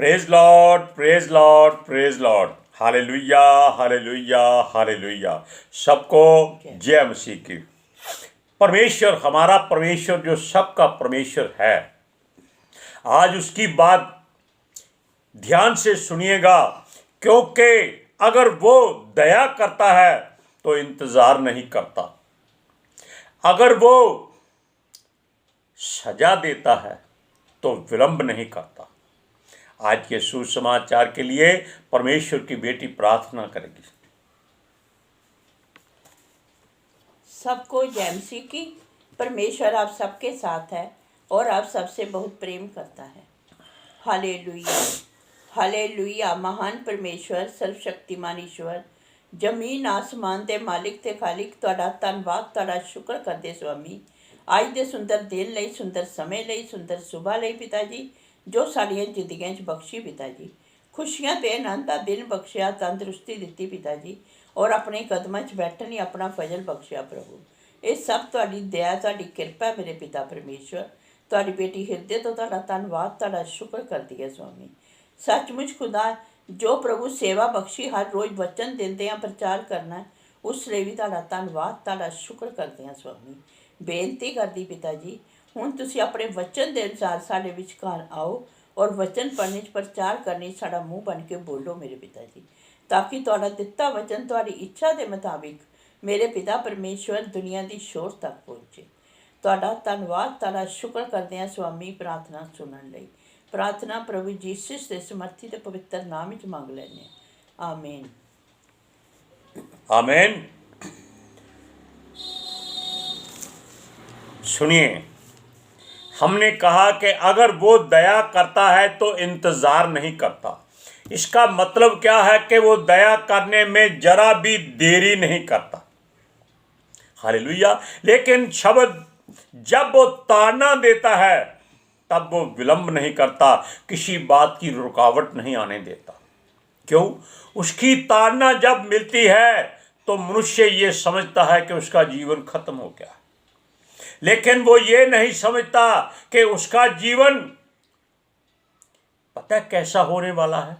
Praise Lord, praise Lord, praise Lord. Hallelujah, hallelujah, hallelujah. सबको जय मसीह की। परमेश्वर, हमारा परमेश्वर जो सबका परमेश्वर है, आज उसकी बात ध्यान से सुनिएगा, क्योंकि अगर वो दया करता है तो इंतजार नहीं करता, अगर वो सजा देता है तो विलंब नहीं करता। आज के सुसमाचार के लिए परमेश्वर की बेटी प्रार्थना करेगी। सबको जय मसीह की। परमेश्वर आप सबके साथ है और आप सबसे बहुत प्रेम करता है। Hallelujah, hallelujah. महान परमेश्वर, सर्वशक्तिमान ईश्वर, जमीन आसमान के मालिक ते खालिक, तुहाडा धन्नवाद, तुहाडा शुक्र करदे स्वामी, आज दे सुंदर दिन लई, सुंदर समय लई, सुंदर सुबह लई पिता जी, जो साड़ियाँ जिंदगियां च बख्शी पिता जी। खुशियां ते आनंद दा दिन बख्शिया, तंदरुस्ती दित्ती पिता जी, और अपने कदमां च बैठन ही अपना फजल बख्शिया प्रभु। ये सब तुहाडी दया, तुहाडी किरपा है मेरे पिता परमेश्वर। तुहाडी बेटी हिरदे तो तुहाडा धन्नवाद, तुहाडा शुक्र करदी है स्वामी। सचमुच खुदा, जो प्रभु सेवा बख्शी हर रोज़ वचन देंदे हैं, प्रचार करना है, उस लिए भी तुहाडा धन्नवाद, तुहाडा शुक्र करते हैं स्वामी। बेनती करदी पिता जी, हुण तुसीं अपने वचन के अनुसार साडे विचकार आओ और वचन पढ़ने प्रचार करने साडा मूँह बन के बोलो मेरे पिता जी, ताकि तुहाडा दिता वचन तुहाडी इच्छा के मुताबिक मेरे पिता परमेश्वर दुनिया की शोर तक पहुँचे। तुहाडा धन्नवाद, तुहाडा शुक्र करते हैं स्वामी। प्रार्थना सुनने लई प्रार्थना प्रभु जीसस के समर्थी ते पवित्र नाम च मंग लैने। आमीन, आमीन। सुनिए, हमने कहा कि अगर वो दया करता है तो इंतज़ार नहीं करता। इसका मतलब क्या है कि वो दया करने में जरा भी देरी नहीं करता। हालेलुया। लेकिन शब्द जब वो ताना देता है तब वो विलंब नहीं करता, किसी बात की रुकावट नहीं आने देता। क्यों? उसकी ताड़ना जब मिलती है तो मनुष्य ये समझता है कि उसका जीवन खत्म हो गया, लेकिन वो ये नहीं समझता कि उसका जीवन पता है कैसा होने वाला है।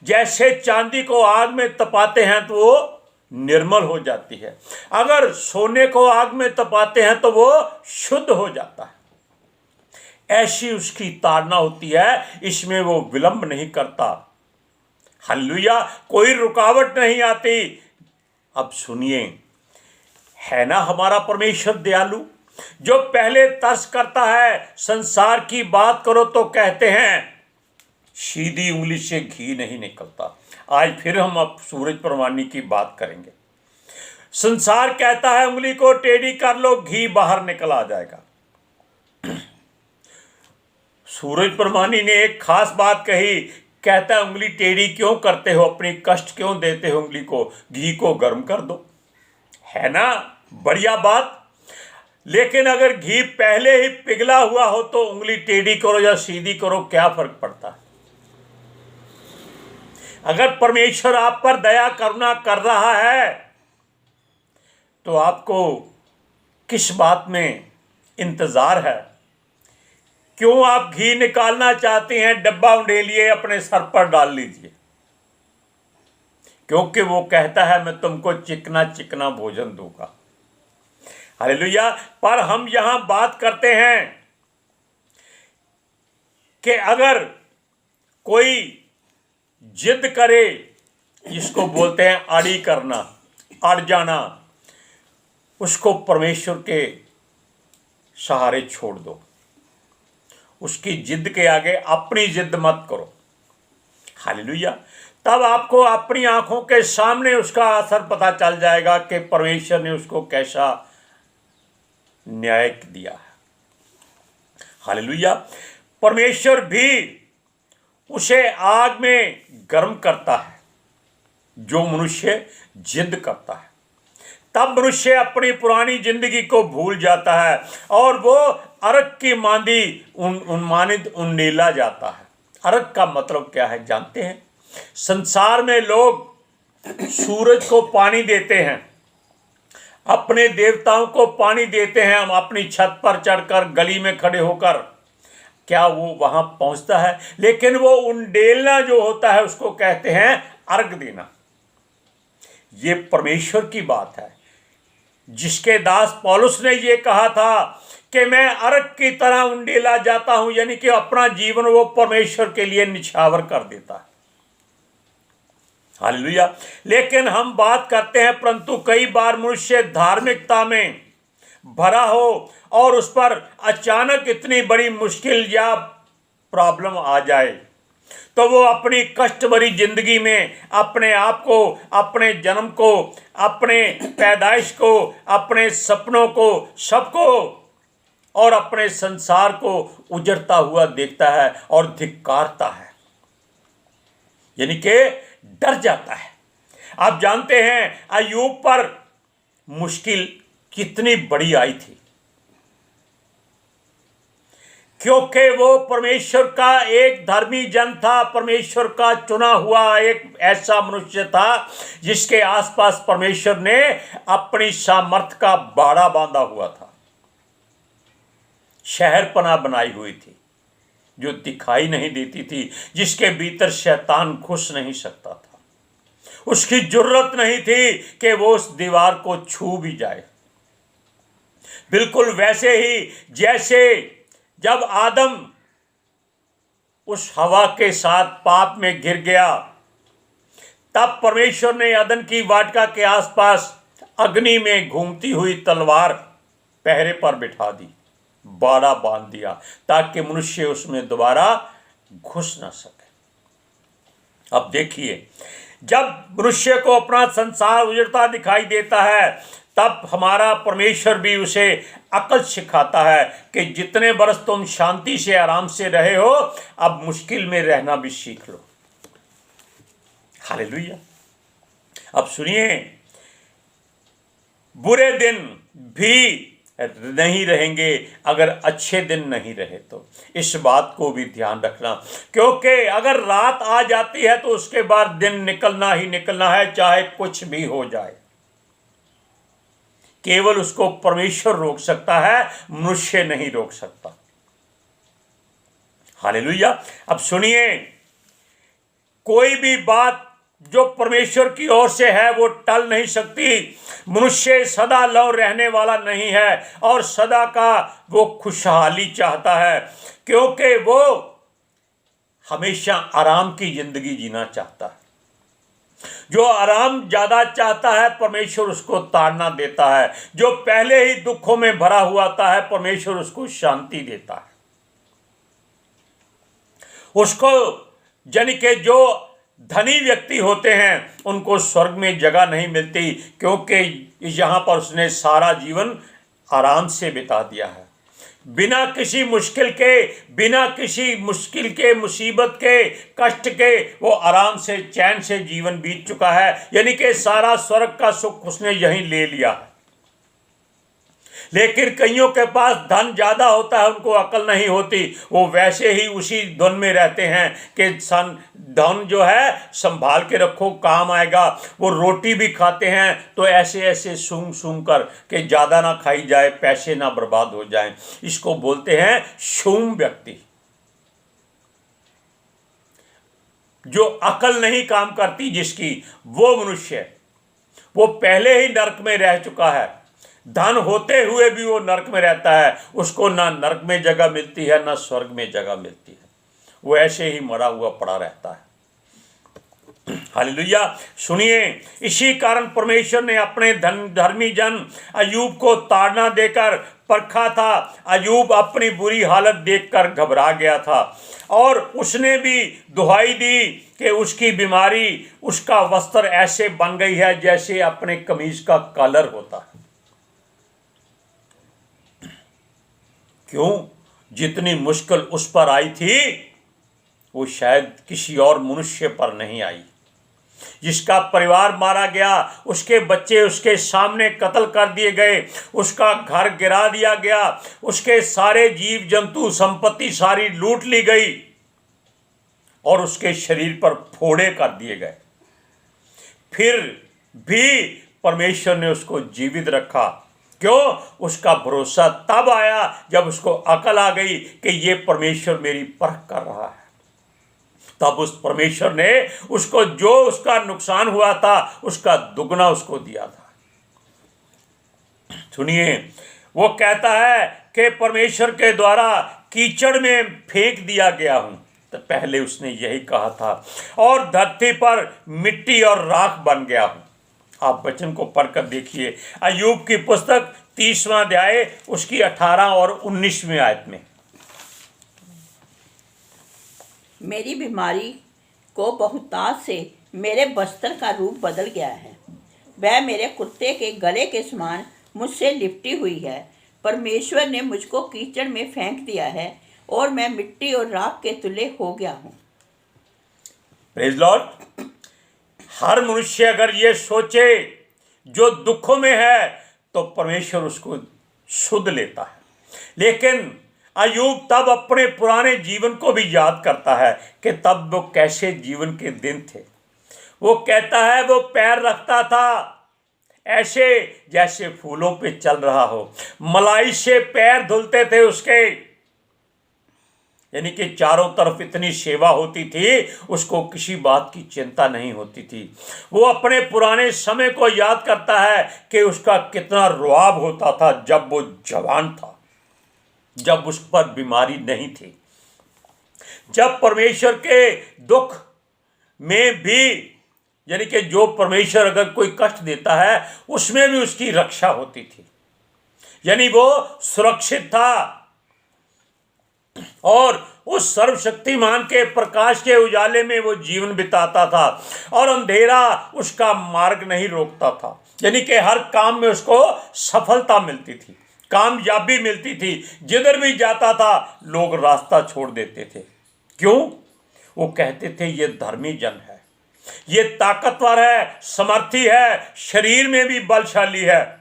जैसे चांदी को आग में तपाते हैं तो वो निर्मल हो जाती है, अगर सोने को आग में तपाते हैं तो वो शुद्ध हो जाता है। ऐसी उसकी ताड़ना होती है, इसमें वो विलंब नहीं करता। हालेलुया। कोई रुकावट नहीं आती। अब सुनिए, है ना हमारा परमेश्वर दयालु, जो पहले तरस करता है। संसार की बात करो तो कहते हैं सीधी उंगली से घी नहीं निकलता। आज फिर हम अब सूरज परवानी की बात करेंगे। संसार कहता है उंगली को टेढ़ी कर लो, घी बाहर निकल आ जाएगा। सूरज परवानी ने एक खास बात कही, कहता है उंगली टेढ़ी क्यों करते हो, अपनी कष्ट क्यों देते हो उंगली को, घी को गर्म कर दो। है ना बढ़िया बात। लेकिन अगर घी पहले ही पिघला हुआ हो तो उंगली टेढ़ी करो या सीधी करो, क्या फर्क पड़ता है? अगर परमेश्वर आप पर दया करुणा कर रहा है तो आपको किस बात में इंतजार है? क्यों आप घी निकालना चाहते हैं? डब्बा उंडेलिए, अपने सर पर डाल लीजिए, क्योंकि वो कहता है मैं तुमको चिकना चिकना भोजन दूंगा। हालेलुया। पर हम यहां बात करते हैं कि अगर कोई जिद करे, जिसको बोलते हैं अड़ी करना, अड़ जाना, उसको परमेश्वर के सहारे छोड़ दो। उसकी जिद के आगे अपनी जिद मत करो। हालेलुया। तब आपको अपनी आंखों के सामने उसका असर पता चल जाएगा कि परमेश्वर ने उसको कैसा न्याय दिया है। हालेलुया। परमेश्वर भी उसे आग में गर्म करता है जो मनुष्य जिद करता है। तब मनुष्य अपनी पुरानी जिंदगी को भूल जाता है और वो अर्क की मांदी उन्मानित उंडेला जाता है। अर्क का मतलब क्या है जानते हैं? संसार में लोग सूरज को पानी देते हैं, अपने देवताओं को पानी देते हैं, हम अपनी छत पर चढ़कर, गली में खड़े होकर, क्या वो वहां पहुंचता है? लेकिन वो उंडेलना जो होता है उसको कहते हैं अर्घ देना। ये परमेश्वर की बात है, जिसके दास पौलुस ने ये कहा था कि मैं अर्घ की तरह उंडेला जाता हूं, यानी कि अपना जीवन वो परमेश्वर के लिए निछावर कर देता है। हालेलुया। लेकिन हम बात करते हैं, परंतु कई बार मनुष्य धार्मिकता में भरा हो और उस पर अचानक इतनी बड़ी मुश्किल या प्रॉब्लम आ जाए तो वो अपनी कष्ट भरी जिंदगी में अपने आप को, अपने जन्म को, अपने पैदाइश को, अपने सपनों को, सबको और अपने संसार को उजड़ता हुआ देखता है और धिक्कारता है, यानी कि डर जाता है। आप जानते हैं अय्यूब पर मुश्किल कितनी बड़ी आई थी, क्योंकि वो परमेश्वर का एक धर्मी जन था, परमेश्वर का चुना हुआ एक ऐसा मनुष्य था जिसके आसपास परमेश्वर ने अपनी सामर्थ का बाड़ा बांधा हुआ था, शहरपना बनाई हुई थी जो दिखाई नहीं देती थी, जिसके भीतर शैतान घुस नहीं सकता था। उसकी जरूरत नहीं थी कि वो उस दीवार को छू भी जाए। बिल्कुल वैसे ही जैसे जब आदम उस हवा के साथ पाप में गिर गया, तब परमेश्वर ने अदन की वाटिका के आसपास अग्नि में घूमती हुई तलवार पहरे पर बिठा दी, बाड़ा बांध दिया, ताकि मनुष्य उसमें दोबारा घुस ना सके। अब देखिए, जब मनुष्य को अपना संसार उजड़ता दिखाई देता है, तब हमारा परमेश्वर भी उसे अकल सिखाता है कि जितने बरस तुम शांति से आराम से रहे हो, अब मुश्किल में रहना भी सीख लो। हालेलुया। अब सुनिए, बुरे दिन भी नहीं रहेंगे अगर अच्छे दिन नहीं रहे तो। इस बात को भी ध्यान रखना, क्योंकि अगर रात आ जाती है तो उसके बाद दिन निकलना ही निकलना है, चाहे कुछ भी हो जाए। केवल उसको परमेश्वर रोक सकता है, मनुष्य नहीं रोक सकता। हालेलुया। अब सुनिए, कोई भी बात जो परमेश्वर की ओर से है वो टल नहीं सकती। मनुष्य सदा लौ रहने वाला नहीं है और सदा का वो खुशहाली चाहता है, क्योंकि वो हमेशा आराम की जिंदगी जीना चाहता है। जो आराम ज्यादा चाहता है, परमेश्वर उसको ताड़ना देता है। जो पहले ही दुखों में भरा हुआ आता है, परमेश्वर उसको शांति देता है। उसको यानी कि जो धनी व्यक्ति होते हैं उनको स्वर्ग में जगह नहीं मिलती, क्योंकि यहाँ पर उसने सारा जीवन आराम से बिता दिया है, बिना किसी मुश्किल के, बिना किसी मुश्किल के, मुसीबत के, कष्ट के वो आराम से चैन से जीवन बीत चुका है। यानी कि सारा स्वर्ग का सुख उसने यहीं ले लिया है। लेकिन कईयों के पास धन ज्यादा होता है, उनको अकल नहीं होती, वो वैसे ही उसी धुन में रहते हैं कि धन जो है संभाल के रखो, काम आएगा। वो रोटी भी खाते हैं तो ऐसे ऐसे सूंघ सूंघ कर कि ज्यादा ना खाई जाए, पैसे ना बर्बाद हो जाएं। इसको बोलते हैं शूम व्यक्ति। जो अकल नहीं काम करती जिसकी, वो मनुष्य, वो पहले ही नरक में रह चुका है। धन होते हुए भी वो नरक में रहता है, उसको ना नरक में जगह मिलती है ना स्वर्ग में जगह मिलती है, वो ऐसे ही मरा हुआ पड़ा रहता है। हालेलुया। सुनिए, इसी कारण परमेश्वर ने अपने धर्मी जन अय्यूब को ताड़ना देकर परखा था। अय्यूब अपनी बुरी हालत देखकर घबरा गया था और उसने भी दुहाई दी कि उसकी बीमारी, उसका वस्त्र ऐसे बन गई है जैसे अपने कमीज का कलर होता है। क्यों? जितनी मुश्किल उस पर आई थी वो शायद किसी और मनुष्य पर नहीं आई। जिसका परिवार मारा गया, उसके बच्चे उसके सामने कत्ल कर दिए गए, उसका घर गिरा दिया गया, उसके सारे जीव जंतु संपत्ति सारी लूट ली गई और उसके शरीर पर फोड़े कर दिए गए, फिर भी परमेश्वर ने उसको जीवित रखा क्यों? उसका भरोसा तब आया जब उसको अकल आ गई कि ये परमेश्वर मेरी परख कर रहा है। तब उस परमेश्वर ने उसको जो उसका नुकसान हुआ था उसका दुगना उसको दिया था। सुनिए, वो कहता है कि परमेश्वर के द्वारा कीचड़ में फेंक दिया गया हूं, तो पहले उसने यही कहा था, और धरती पर मिट्टी और राख बन गया हूं। आप वचन को पढ़कर देखिए, अय्यूब की पुस्तक 30वां अध्याय उसकी 18 और 19वें आयत में। मेरी बीमारी को बहुतायत से मेरे बस्तर का रूप बदल गया है। वह मेरे कुत्ते के गले के समान मुझसे लिपटी हुई है। परमेश्वर ने मुझको कीचड़ में फेंक दिया है और मैं मिट्टी और राख के तुल्य हो गया हूँ। Praise Lord. हर मनुष्य अगर ये सोचे जो दुखों में है तो परमेश्वर उसको शुद्ध लेता है, लेकिन अय्यूब तब अपने पुराने जीवन को भी याद करता है कि तब वो कैसे जीवन के दिन थे। वो कहता है वो पैर रखता था ऐसे जैसे फूलों पे चल रहा हो, मलाई से पैर धुलते थे उसके, यानी कि चारों तरफ इतनी सेवा होती थी, उसको किसी बात की चिंता नहीं होती थी। वो अपने पुराने समय को याद करता है कि उसका कितना रुआब होता था जब वो जवान था, जब उस पर बीमारी नहीं थी, जब परमेश्वर के दुख में भी, यानी कि जो परमेश्वर अगर कोई कष्ट देता है उसमें भी उसकी रक्षा होती थी, यानी वो सुरक्षित था और उस सर्वशक्तिमान के प्रकाश के उजाले में वो जीवन बिताता था और अंधेरा उसका मार्ग नहीं रोकता था, यानी कि हर काम में उसको सफलता मिलती थी, कामयाबी मिलती थी। जिधर भी जाता था लोग रास्ता छोड़ देते थे। क्यों? वो कहते थे ये धर्मी जन है, ये ताकतवर है, समर्थी है, शरीर में भी बलशाली है।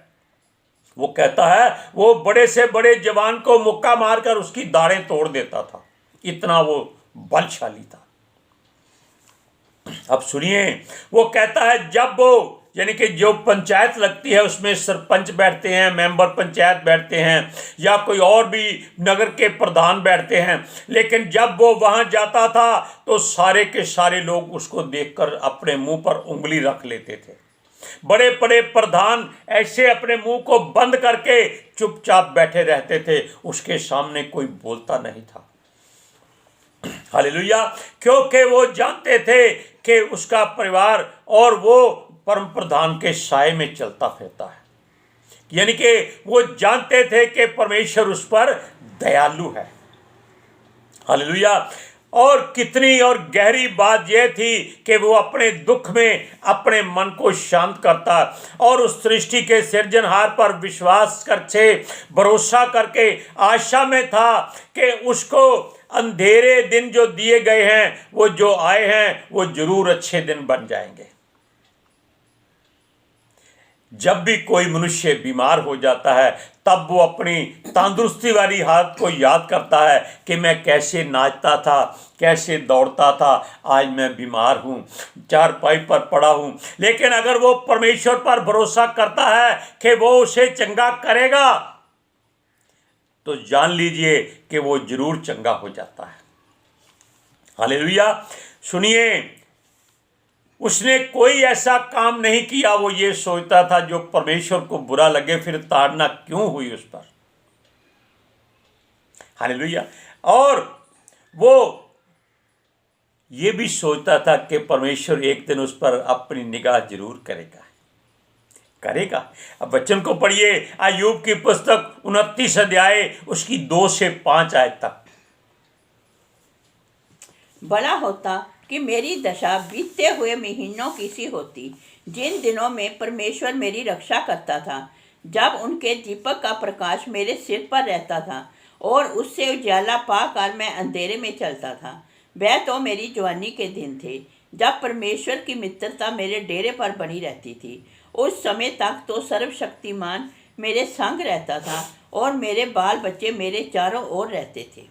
वो कहता है वो बड़े से बड़े जवान को मुक्का मारकर उसकी दाढ़ें तोड़ देता था, इतना वो बलशाली था। अब सुनिए, वो कहता है जब वो, यानी कि जो पंचायत लगती है उसमें सरपंच बैठते हैं, मेंबर पंचायत बैठते हैं, या कोई और भी नगर के प्रधान बैठते हैं, लेकिन जब वो वहां जाता था तो सारे के सारे लोग उसको देखकर अपने मुंह पर उंगली रख लेते थे। बड़े बड़े प्रधान ऐसे अपने मुंह को बंद करके चुपचाप बैठे रहते थे, उसके सामने कोई बोलता नहीं था। हालेलुया। क्योंकि वो जानते थे कि उसका परिवार और वो परम प्रधान के साए में चलता फिरता है, यानी कि वो जानते थे कि परमेश्वर उस पर दयालु है। हालेलुया। और कितनी और गहरी बात यह थी कि वो अपने दुख में अपने मन को शांत करता और उस सृष्टि के सृजनहार पर विश्वास करके, भरोसा करके आशा में था कि उसको अंधेरे दिन जो दिए गए हैं, वो जो आए हैं, वो जरूर अच्छे दिन बन जाएंगे। जब भी कोई मनुष्य बीमार हो जाता है तब वो अपनी तंदुरुस्ती वाली हालत को याद करता है कि मैं कैसे नाचता था, कैसे दौड़ता था, आज मैं बीमार हूँ, चारपाई पर पड़ा हूँ। लेकिन अगर वो परमेश्वर पर भरोसा करता है कि वो उसे चंगा करेगा, तो जान लीजिए कि वो जरूर चंगा हो जाता है। हालेलुया। सुनिए, उसने कोई ऐसा काम नहीं किया, वो ये सोचता था जो परमेश्वर को बुरा लगे, फिर ताड़ना क्यों हुई उस पर। हालेलुया। और वो ये भी सोचता था कि परमेश्वर एक दिन उस पर अपनी निगाह जरूर करेगा। अब वचन को पढ़िए, अय्यूब की पुस्तक 29 अध्याय उसकी 2 से 5 आयत तक। बड़ा होता कि मेरी दशा बीतते हुए महीनों की सी होती, जिन दिनों में परमेश्वर मेरी रक्षा करता था, जब उनके दीपक का प्रकाश मेरे सिर पर रहता था और उससे उजाला पाकर मैं अंधेरे में चलता था। वह तो मेरी जवानी के दिन थे, जब परमेश्वर की मित्रता मेरे डेरे पर बनी रहती थी। उस समय तक तो सर्वशक्तिमान मेरे संग रहता था और मेरे बाल बच्चे मेरे चारों ओर रहते थे।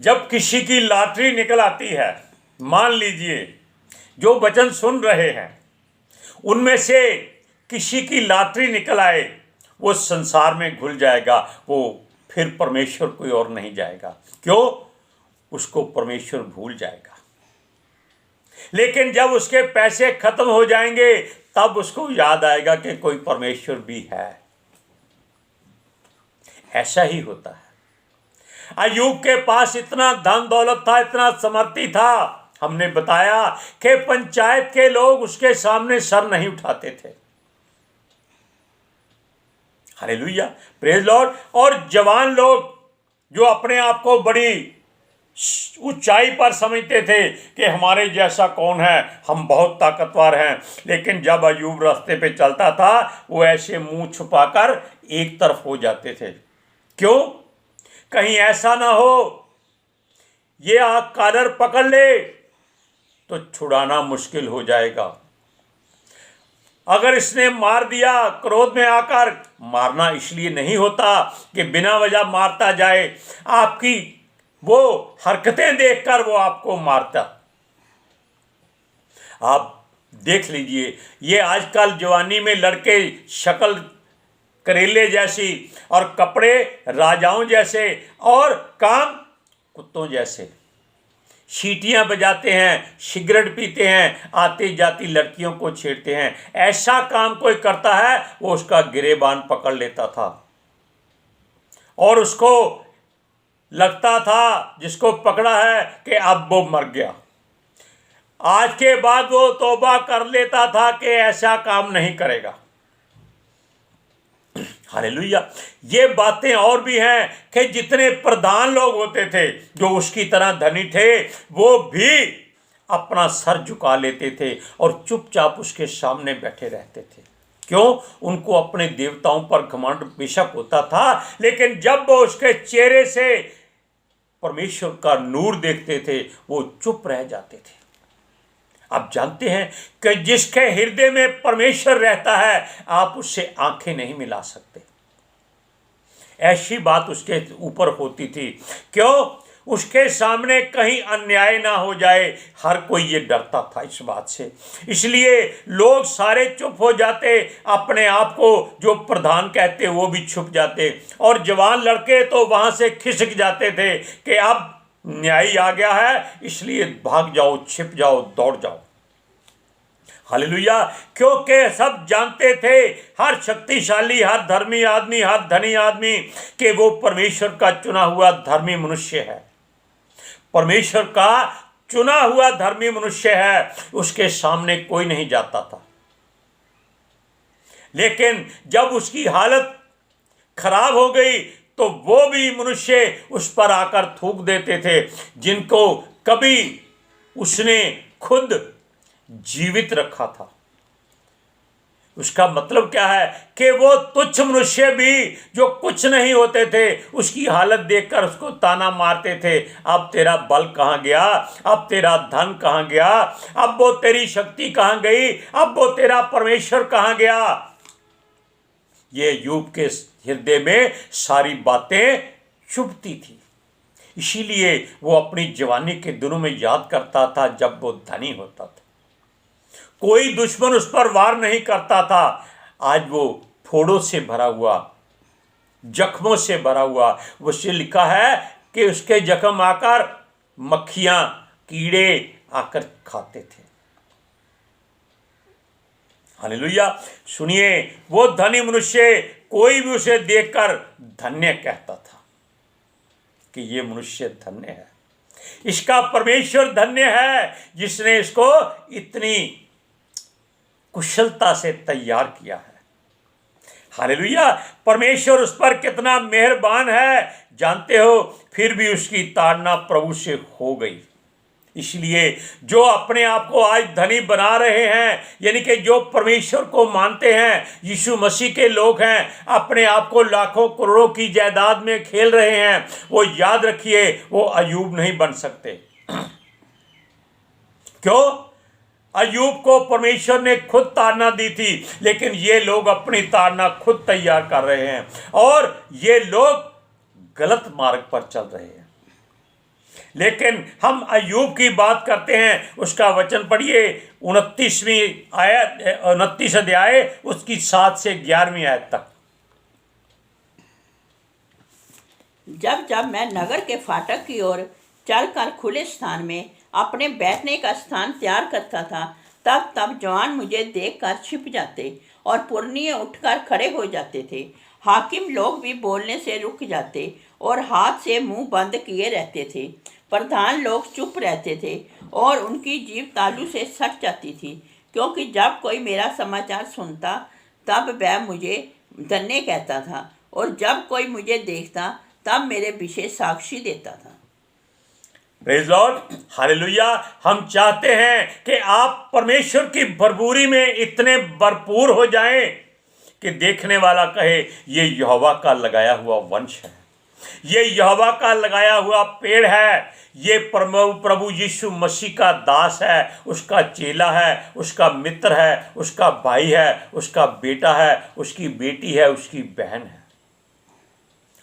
जब किसी की लॉटरी निकल आती है, मान लीजिए जो वचन सुन रहे हैं उनमें से किसी की लॉटरी निकल आए, वो संसार में घुल जाएगा, वो फिर परमेश्वर कोई और नहीं जाएगा। क्यों? उसको परमेश्वर भूल जाएगा। लेकिन जब उसके पैसे खत्म हो जाएंगे तब उसको याद आएगा कि कोई परमेश्वर भी है। ऐसा ही होता है। अय्यूब के पास इतना धन दौलत था, इतना समर्थी था, हमने बताया कि पंचायत के लोग उसके सामने सर नहीं उठाते थे। Hallelujah, praise Lord. और जवान लोग जो अपने आप को बड़ी ऊंचाई पर समझते थे कि हमारे जैसा कौन है, हम बहुत ताकतवर हैं, लेकिन जब अय्यूब रास्ते पे चलता था वो ऐसे मुंह छुपाकर एक तरफ हो जाते थे। क्यों? कहीं ऐसा ना हो ये आग कॉलर पकड़ ले तो छुड़ाना मुश्किल हो जाएगा। अगर इसने मार दिया, क्रोध में आकर, मारना इसलिए नहीं होता कि बिना वजह मारता जाए, आपकी वो हरकतें देखकर वो आपको मारता। आप देख लीजिए, ये आजकल जवानी में लड़के शक्ल करेले जैसी और कपड़े राजाओं जैसे और काम कुत्तों जैसे, सीटियां बजाते हैं, सिगरेट पीते हैं, आती जाती लड़कियों को छेड़ते हैं। ऐसा काम कोई करता है वो उसका गिरेबान पकड़ लेता था और उसको लगता था जिसको पकड़ा है कि अब वो मर गया। आज के बाद वो तौबा कर लेता था कि ऐसा काम नहीं करेगा। हालेलुया। ये बातें और भी हैं कि जितने प्रधान लोग होते थे जो उसकी तरह धनी थे, वो भी अपना सर झुका लेते थे और चुपचाप उसके सामने बैठे रहते थे। क्यों? उनको अपने देवताओं पर घमंड बेशक होता था, लेकिन जब वो उसके चेहरे से परमेश्वर का नूर देखते थे वो चुप रह जाते थे। आप जानते हैं कि जिसके हृदय में परमेश्वर रहता है आप उससे आंखें नहीं मिला सकते। ऐसी बात उसके ऊपर होती थी। क्यों? उसके सामने कहीं अन्याय ना हो जाए, हर कोई ये डरता था इस बात से। इसलिए लोग सारे चुप हो जाते, अपने आप को जो प्रधान कहते वो भी छुप जाते, और जवान लड़के तो वहां से खिसक जाते थे कि अब न्याय आ गया है, इसलिए भाग जाओ, छिप जाओ, दौड़ जाओ। हालेलुया। क्योंकि सब जानते थे, हर शक्तिशाली, हर धर्मी आदमी, हर धनी आदमी, कि वो परमेश्वर का चुना हुआ धर्मी मनुष्य है। परमेश्वर का चुना हुआ धर्मी मनुष्य है, उसके सामने कोई नहीं जाता था। लेकिन जब उसकी हालत खराब हो गई तो वो भी मनुष्य उस पर आकर थूक देते थे जिनको कभी उसने खुद जीवित रखा था। उसका मतलब क्या है कि वो तुच्छ मनुष्य भी जो कुछ नहीं होते थे उसकी हालत देखकर उसको ताना मारते थे, अब तेरा बल कहाँ गया, अब तेरा धन कहाँ गया, अब वो तेरी शक्ति कहाँ गई, अब वो तेरा परमेश्वर कहाँ गया। ये अय्यूब के हृदय में सारी बातें चुभती थी। इसीलिए वो अपनी जवानी के दिनों में याद करता था जब वो धनी होता था, कोई दुश्मन उस पर वार नहीं करता था। आज वो फोड़ों से भरा हुआ, जख्मों से भरा हुआ, उससे लिखा है कि उसके जख्म आकर मक्खियां, कीड़े आकर खाते थे। हालेलुया। सुनिए, वो धनी मनुष्य कोई भी उसे देखकर धन्य कहता था कि ये मनुष्य धन्य है, इसका परमेश्वर धन्य है जिसने इसको इतनी कुशलता से तैयार किया है। हालेलुया। परमेश्वर उस पर कितना मेहरबान है जानते हो, फिर भी उसकी ताड़ना प्रभु से हो गई। इसलिए जो अपने आप को आज धनी बना रहे हैं, यानी कि जो परमेश्वर को मानते हैं, यीशु मसीह के लोग हैं, अपने आप को लाखों करोड़ों की जायदाद में खेल रहे हैं, वो याद रखिए वो अय्यूब नहीं बन सकते। क्यों? अय्यूब को परमेश्वर ने खुद ताड़ना दी थी, लेकिन ये लोग अपनी ताड़ना खुद तैयार कर रहे हैं और ये लोग गलत मार्ग पर चल रहे हैं। लेकिन हम अय्यूब की बात करते हैं, उसका वचन पढ़िए 29 अध्याय उसकी 7 से 11वीं आयत तक। जब जब मैं नगर के फाटक की ओर चलकर खुले स्थान में अपने बैठने का स्थान तैयार करता था, तब तब जवान मुझे देखकर छिप जाते और पुरनिये उठकर खड़े हो जाते थे। हाकिम लोग भी बोलने से रुक जाते और हाथ से मुंह बंद किए रहते थे। प्रधान लोग चुप रहते थे और उनकी जीभ तालू से सट जाती थी, क्योंकि जब कोई मेरा समाचार सुनता तब वह मुझे धन्य कहता था, और जब कोई मुझे देखता तब मेरे विषय साक्षी देता था। Praise Lord, hallelujah. हम चाहते हैं कि आप परमेश्वर की भरपूरी में इतने भरपूर हो जाएं कि देखने वाला कहे ये यहोवा का लगाया हुआ वंश है, ये यहोवा का लगाया हुआ पेड़ है, ये प्रभु यीशु मसीह का दास है, उसका चेला है, उसका मित्र है, उसका भाई है, उसका बेटा है, उसकी बेटी है, उसकी बहन है।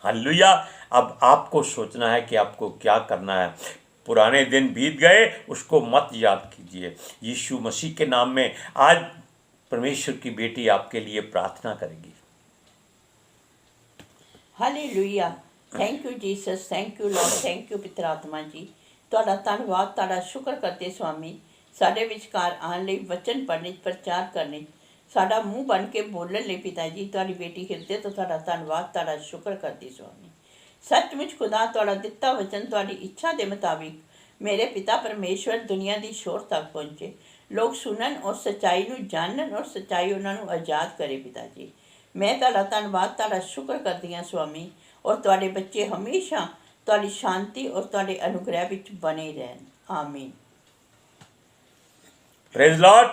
हालेलुया। अब आपको सोचना है कि आपको क्या करना है। पुराने दिन बीत गए, उसको मत याद कीजिए। यीशु मसीह के नाम में आज परमेश्वर की बेटी आपके लिए प्रार्थना करेगी। Hallelujah. Thank you Jesus, thank you Lord, thank you पिता आत्मा जी। ਤੁਹਾਡਾ ਧੰਨਵਾਦ, ਤੁਹਾਡਾ ਸ਼ੁਕਰ ਕਰਦੇ स्वामी, ਸਾਡੇ ਵਿਚਕਾਰ ਆਉਣ ਲਈ, ਵਚਨ ਪੜ੍ਹਨੇ, ਪ੍ਰਚਾਰ ਕਰਨੇ, ਸਾਡਾ ਮੂੰਹ ਬਣ ਕੇ ਬੋਲਣ ਲਈ ਪਿਤਾ ਜੀ, ਤੁਹਾਡੀ ਬੇਟੀ ਹਿਰਦੇ ਤੋਂ ਤੁਹਾਡਾ ਧੰਨਵਾਦ, ਤੁਹਾਡਾ ਸ਼ੁਕਰ ਕਰਦੀ स्वामी। सचमुच खुदा ਤੁਹਾਡਾ ਦਿੱਤਾ ਵਚਨ ਤੁਹਾਡੀ ਇੱਛਾ ਦੇ ਮੁਤਾबिक ਮੇਰੇ ਪਿਤਾ ਪਰਮੇਸ਼ਵਰ ਦੁਨੀਆ ਦੀ ਸ਼ੋਰ ਤੱਕ ਪਹੁੰਚੇ, ਲੋਕ ਸੁਣਨ ਔਰ ਸੱਚਾਈ ਨੂੰ ਜਾਣਨ ਔਰ ਸੱਚਾਈ ਉਹਨਾਂ ਨੂੰ ਆਜ਼ਾਦ ਕਰੇ ਪਿਤਾ ਜੀ। ਮੈਂ ਤੁਹਾਡਾ ਧੰਨਵਾਦ, ਤੁਹਾਡਾ ਸ਼ੁਕਰ ਕਰਦੀ ਹਾਂ स्वामी, ਔਰ ਤੁਹਾਡੇ ਬੱਚੇ ਹਮੇਸ਼ਾ ਤੁਹਾਡੀ शांति और ਤੁਹਾਡੇ अनुग्रह ਵਿੱਚ बने रहन। आमीन। Praise Lord,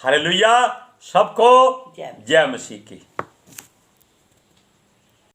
hallelujah. सबको जय मसीह की।